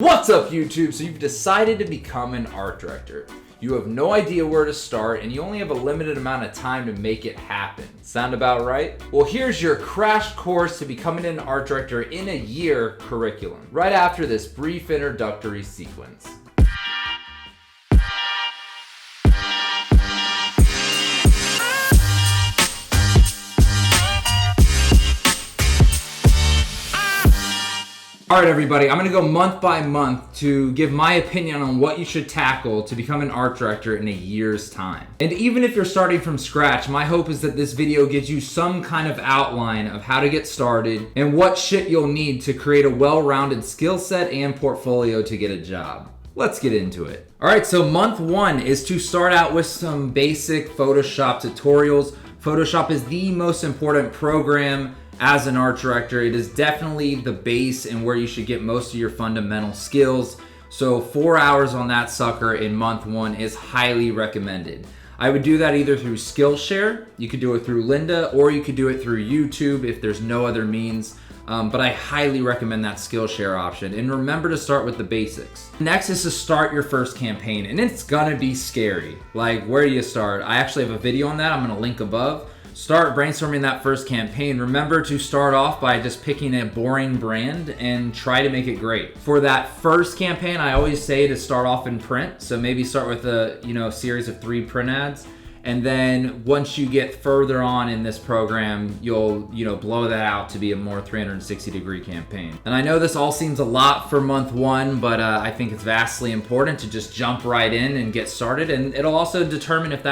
What's up, YouTube? So you've decided to become an art director. You have no idea where to start and you only have a limited amount of time to make it happen. Sound about right? Well, here's your crash course to becoming an art director in a year curriculum, right after this brief introductory sequence. All right, everybody, I'm gonna go month by month to give my opinion on what you should tackle to become an art director in a year's time. And even if you're starting from scratch, my hope is that this video gives you some kind of outline of how to get started and what shit you'll need to create a well-rounded skill set and portfolio to get a job. Let's get into it. All right, so month one is to start out with some basic Photoshop tutorials. Photoshop is the most important program as an art director. It is definitely the base and where you should get most of your fundamental skills. So 4 hours on that sucker in month one is highly recommended. I would do that either through Skillshare, you could do it through Lynda, or you could do it through YouTube if there's no other means. But I highly recommend that Skillshare option. And remember to start with the basics. Next is to start your first campaign, and it's gonna be scary. Like, where do you start? I actually have a video on that, I'm gonna link above. Start brainstorming that first campaign. Remember to start off by just picking a boring brand and try to make it great. For that first campaign, I always say to start off in print. So maybe start with a series of 3 print ads. And then once you get further on in this program, you'll blow that out to be a more 360-degree campaign. And I know this all seems a lot for month one, but I think it's vastly important to just jump right in and get started. And it'll also determine if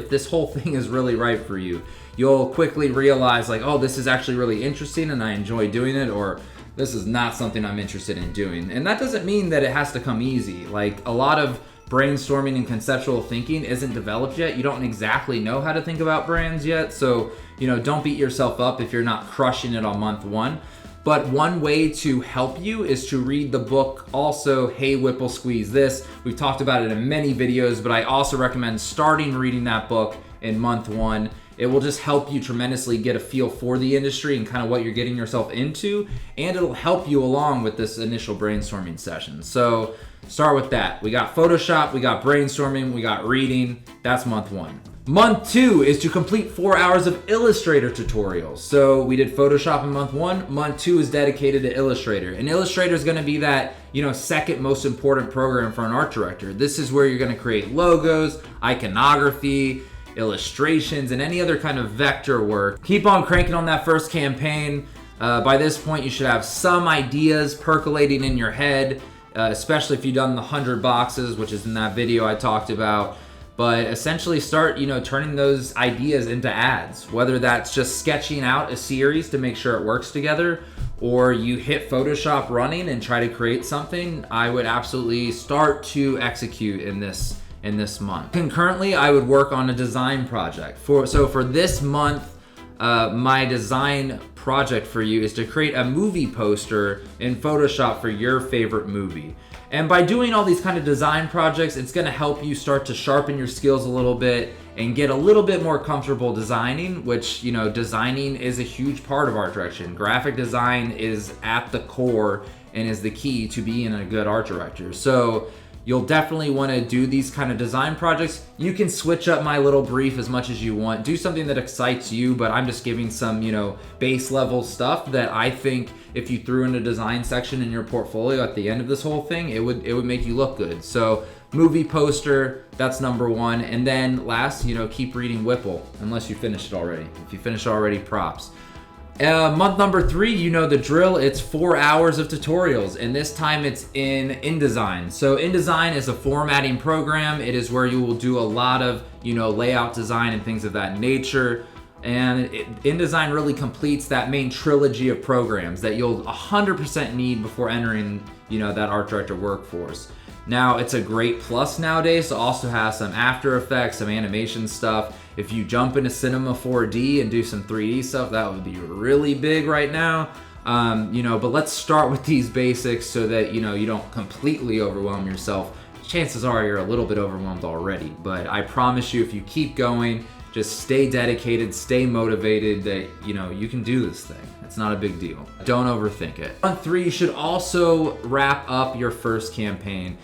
this whole thing is really right for you. You'll quickly realize, like, oh, this is actually really interesting and I enjoy doing it, or this is not something I'm interested in doing. And that doesn't mean that it has to come easy. Like, a lot of brainstorming and conceptual thinking isn't developed yet. You don't exactly know how to think about brands yet. So, don't beat yourself up if you're not crushing it on month one. But one way to help you is to read the book also, Hey Whipple Squeeze This. We've talked about it in many videos, but I also recommend starting reading that book in month one. It will just help you tremendously get a feel for the industry and kind of what you're getting yourself into, and it'll help you along with this initial brainstorming session. So start with that. We got Photoshop, we got brainstorming, we got reading. That's month one. Month two is to complete 4 hours of Illustrator tutorials. So we did Photoshop in month one. Month two is dedicated to Illustrator. And Illustrator is going to be that, second most important program for an art director. This is where you're going to create logos, iconography, illustrations, and any other kind of vector work. Keep on cranking on that first campaign. By this point, you should have some ideas percolating in your head, especially if you've done the 100 boxes, which is in that video I talked about. But essentially start, turning those ideas into ads, whether that's just sketching out a series to make sure it works together, or you hit Photoshop running and try to create something. I would absolutely start to execute in this month. Concurrently, I would work on a design project. For this month, my design project for you is to create a movie poster in Photoshop for your favorite movie. And by doing all these kind of design projects, it's gonna help you start to sharpen your skills a little bit and get a little bit more comfortable designing, which, designing is a huge part of art direction. Graphic design is at the core and is the key to being a good art director. So you'll definitely want to do these kind of design projects. You can switch up my little brief as much as you want. Do something that excites you, but I'm just giving some, base level stuff that I think if you threw in a design section in your portfolio at the end of this whole thing, it would make you look good. So movie poster, that's number one. And then last, keep reading Whipple, unless you finished it already. If you finished it already, props. Month number 3, the drill. It's 4 hours of tutorials, and this time it's in InDesign. So InDesign is a formatting program. It is where you will do a lot of, layout design and things of that nature. And InDesign really completes that main trilogy of programs that you'll 100% need before entering, that art director workforce. Now, it's a great plus nowadays to also have some After Effects, some animation stuff. If you jump into Cinema 4D and do some 3D stuff, that would be really big right now. But let's start with these basics so that, you don't completely overwhelm yourself. Chances are you're a little bit overwhelmed already, but I promise you, if you keep going, Just stay dedicated, stay motivated that, you know, you can do this thing. It's not a big deal. Don't overthink it. Month 3, you should also wrap up your first campaign.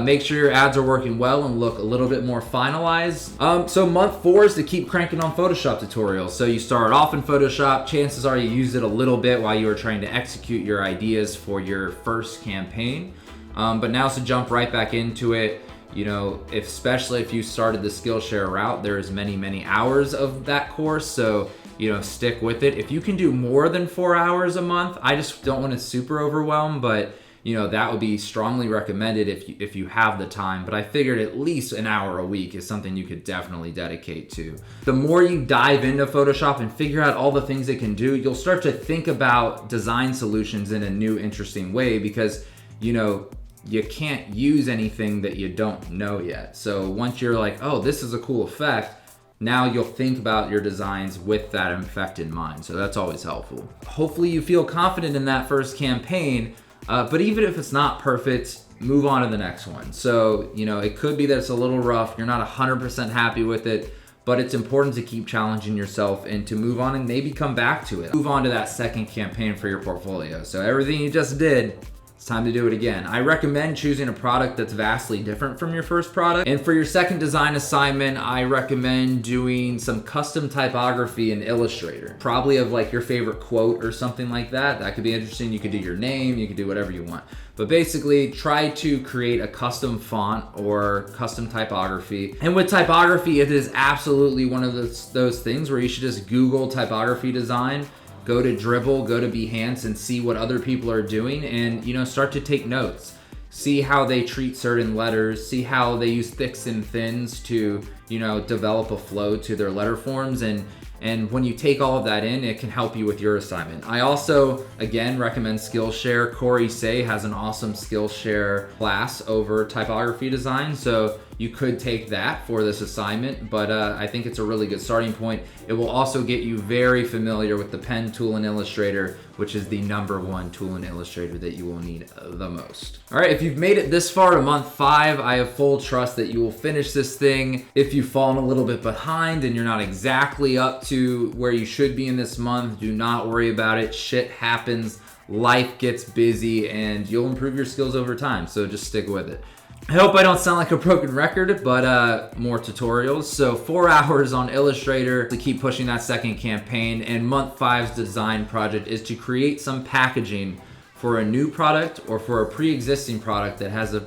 Make sure your ads are working well and look a little bit more finalized. So month 4 is to keep cranking on Photoshop tutorials. So you start off in Photoshop, chances are you used it a little bit while you were trying to execute your ideas for your first campaign. But now to jump right back into it. You know, especially if you started the Skillshare route, there's many hours of that course. So, you know, stick with it. If you can do more than 4 hours a month, I just don't want to super overwhelm, but you know, that would be strongly recommended if you have the time. But I figured at least an hour a week is something you could definitely dedicate to. The more you dive into Photoshop and figure out all the things it can do, you'll start to think about design solutions in a new, interesting way because, you know, you can't use anything that you don't know yet. So once you're like, oh, this is a cool effect, now you'll think about your designs with that effect in mind. So that's always helpful. Hopefully you feel confident in that first campaign, but even if it's not perfect, move on to the next one. So, you know, it could be that it's a little rough, you're not 100% happy with it, but it's important to keep challenging yourself and to move on and maybe come back to it. Move on to that second campaign for your portfolio. So everything you just did, it's time to do it again. I recommend choosing a product that's vastly different from your first product. And for your second design assignment, I recommend doing some custom typography in Illustrator. Probably of like your favorite quote or something like that. That could be interesting. You could do your name, you could do whatever you want. But basically try to create a custom font or custom typography. And with typography, it is absolutely one of those things where you should just Google typography design. Go to Dribbble, go to Behance and see what other people are doing and, you know, start to take notes. See how they treat certain letters, see how they use thicks and thins to, you know, develop a flow to their letter forms. And when you take all of that in, it can help you with your assignment. I also, again, recommend Skillshare. Corey Say has an awesome Skillshare class over typography design. So you could take that for this assignment, but I think it's a really good starting point. It will also get you very familiar with the pen tool in Illustrator, which is the #1 tool in Illustrator that you will need the most. All right, if you've made it this far to month 5, I have full trust that you will finish this thing. If you've fallen a little bit behind and you're not exactly up to where you should be in this month, do not worry about it. Shit happens, life gets busy, and you'll improve your skills over time, so just stick with it. I hope I don't sound like a broken record, but more tutorials. So 4 hours on Illustrator to keep pushing that second campaign. And month 5's design project is to create some packaging for a new product or for a pre-existing product that has a,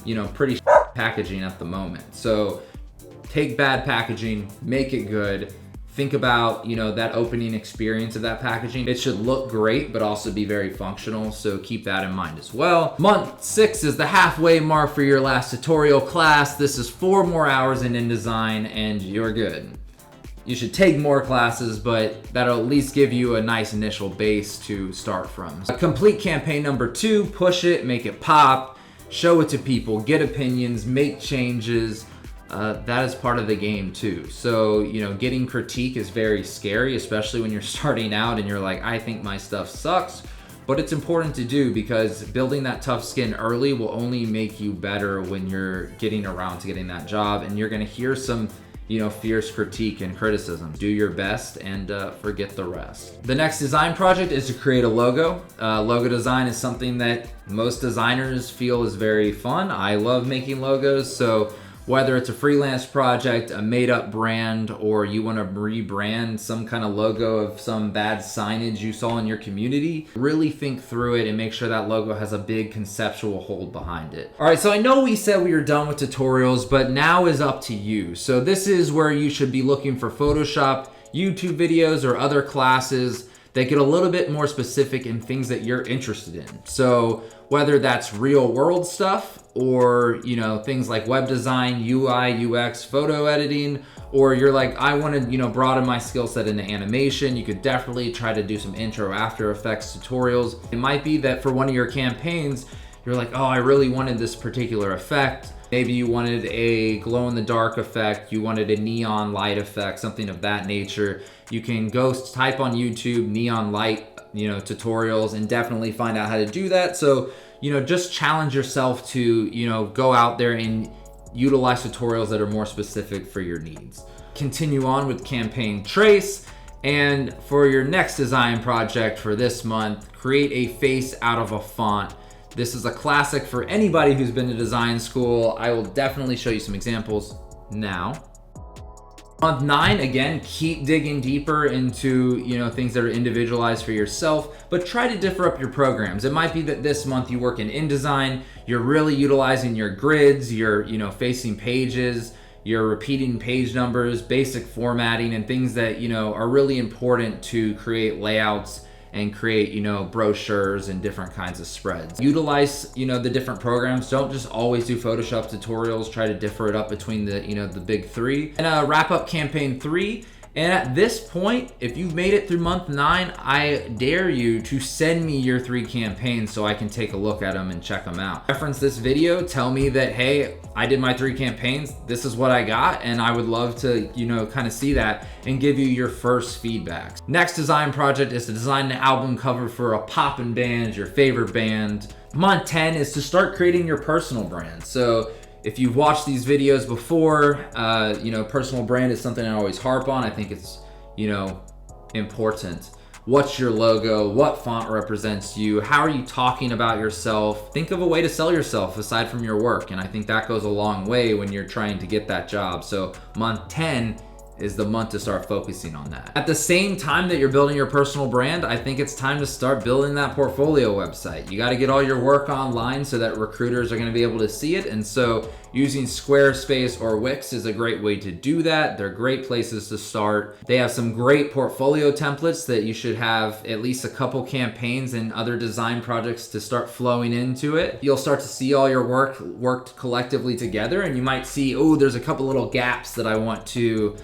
you know, pretty packaging at the moment. So take bad packaging, make it good. Think about, you know, that opening experience of that packaging. It should look great, but also be very functional. So keep that in mind as well. Month 6 is the halfway mark for your last tutorial class. This is 4 more hours in InDesign and you're good. You should take more classes, but that'll at least give you a nice initial base to start from. Complete campaign number 2, push it, make it pop, show it to people, get opinions, make changes. That is part of the game too. So, you know, getting critique is very scary, especially when you're starting out and you're like, I think my stuff sucks. But it's important to do because building that tough skin early will only make you better when you're getting around to getting that job. And you're gonna hear some, you know, fierce critique and criticism. Do your best and forget the rest. The next design project is to create a logo. Logo design is something that most designers feel is very fun. I love making logos, so whether it's a freelance project, a made-up brand, or you want to rebrand some kind of logo of some bad signage you saw in your community, really think through it and make sure that logo has a big conceptual hold behind it. All right, so I know we said we were done with tutorials, but now is up to you. So this is where you should be looking for Photoshop YouTube videos or other classes that get a little bit more specific in things that you're interested in. So whether that's real world stuff or, you know, things like web design, UI, UX, photo editing, or you're like, I want to, you know, broaden my skill set into animation, you could definitely try to do some intro After Effects tutorials. It might be that for one of your campaigns, you're like, oh, I really wanted this particular effect. Maybe you wanted a glow-in-the-dark effect, you wanted a neon light effect, something of that nature. You can go type on YouTube neon light, you know, tutorials and definitely find out how to do that. So, you know, just challenge yourself to, you know, go out there and utilize tutorials that are more specific for your needs. continue on with campaign trace. And for your next design project for this month, create a face out of a font. This is a classic for anybody who's been to design school. I will definitely show you some examples now. Month 9, again, keep digging deeper into, things that are individualized for yourself, but try to differ up your programs. It might be that this month you work in InDesign, you're really utilizing your grids, your, facing pages, you're repeating page numbers, basic formatting, and things that, are really important to create layouts and create, brochures and different kinds of spreads. Utilize, the different programs. Don't just always do Photoshop tutorials. Try to differ it up between the, the big 3. And wrap up campaign 3. And at this point, if you've made it through month 9, I dare you to send me your 3 campaigns so I can take a look at them and check them out. Reference this video, tell me that, hey, I did my 3 campaigns, this is what I got, and I would love to, kind of see that and give you your first feedback. Next design project is to design an album cover for a poppin' band, your favorite band. Month 10 is to start creating your personal brand. So if you've watched these videos before, personal brand is something I always harp on. I think it's, important. What's your logo? What font represents you? How are you talking about yourself? Think of a way to sell yourself aside from your work. And I think that goes a long way when you're trying to get that job. So month 10 is the month to start focusing on that. At the same time that you're building your personal brand, I think it's time to start building that portfolio website. You got to get all your work online so that recruiters are going to be able to see it. And so using Squarespace or Wix is a great way to do that. They're great places to start. They have some great portfolio templates that you should have at least a couple campaigns and other design projects to start flowing into it. You'll start to see all your work worked collectively together, and you might see, oh, there's a couple little gaps that I want to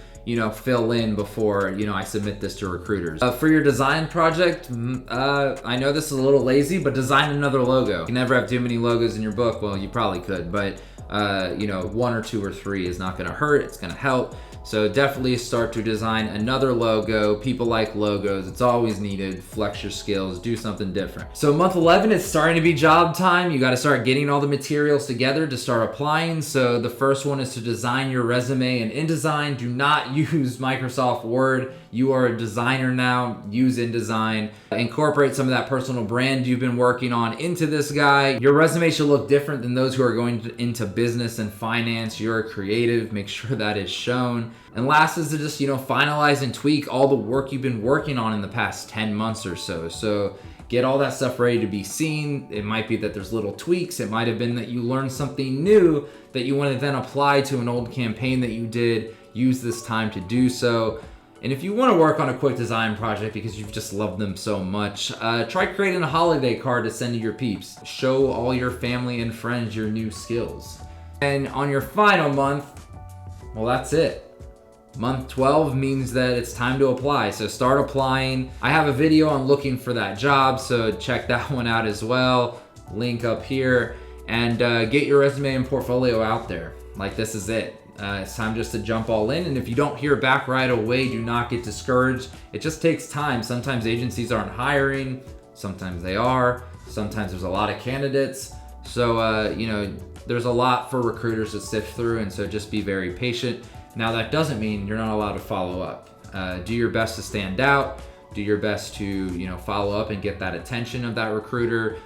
fill in before, I submit this to recruiters. For your design project, I know this is a little lazy, but design another logo. You can never have too many logos in your book. Well, you probably could, but 1 or 2 or 3 is not gonna hurt, it's gonna help. So definitely start to design another logo. People like logos, it's always needed. Flex your skills, do something different. So month 11 is starting to be job time. You gotta start getting all the materials together to start applying. So the first one is to design your resume in InDesign. Do not use Microsoft Word. You are a designer now, use InDesign. Incorporate some of that personal brand you've been working on into this guy. Your resume should look different than those who are going into business and finance. You're a creative, make sure that is shown. And last is to just, finalize and tweak all the work you've been working on in the past 10 months or so. So get all that stuff ready to be seen. It might be that there's little tweaks. It might have been that you learned something new that you want to then apply to an old campaign that you did. Use this time to do so. And if you want to work on a quick design project because you've just loved them so much, try creating a holiday card to send to your peeps. Show all your family and friends your new skills. And on your final month, well, that's it. Month 12 means that it's time to apply, so start applying. I have a video on looking for that job, so check that one out as well. Link up here, and get your resume and portfolio out there. Like, this is it. It's time just to jump all in, and if you don't hear back right away, do not get discouraged. It just takes time. Sometimes agencies aren't hiring, sometimes they are, sometimes there's a lot of candidates. So, there's a lot for recruiters to sift through, and so just be very patient. Now, that doesn't mean you're not allowed to follow up. Do your best to stand out. Do your best to, follow up and get that attention of that recruiter.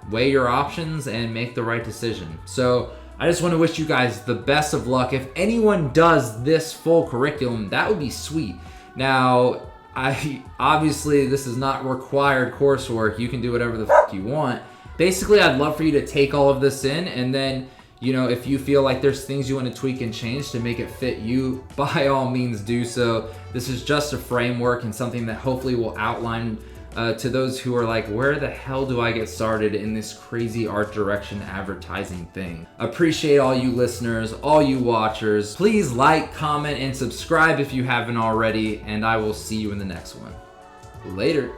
Weigh your options and make the right decision. So I just want to wish you guys the best of luck. If anyone does this full curriculum, that would be sweet. Now, obviously this is not required coursework. You can do whatever the fuck you want. Basically, I'd love for you to take all of this in, and then if you feel like there's things you want to tweak and change to make it fit you, by all means do so. This is just a framework and something that hopefully will outline to those who are like, where the hell do I get started in this crazy art direction advertising thing? Appreciate all you listeners, all you watchers. Please like, comment, and subscribe if you haven't already, and I will see you in the next one. Later.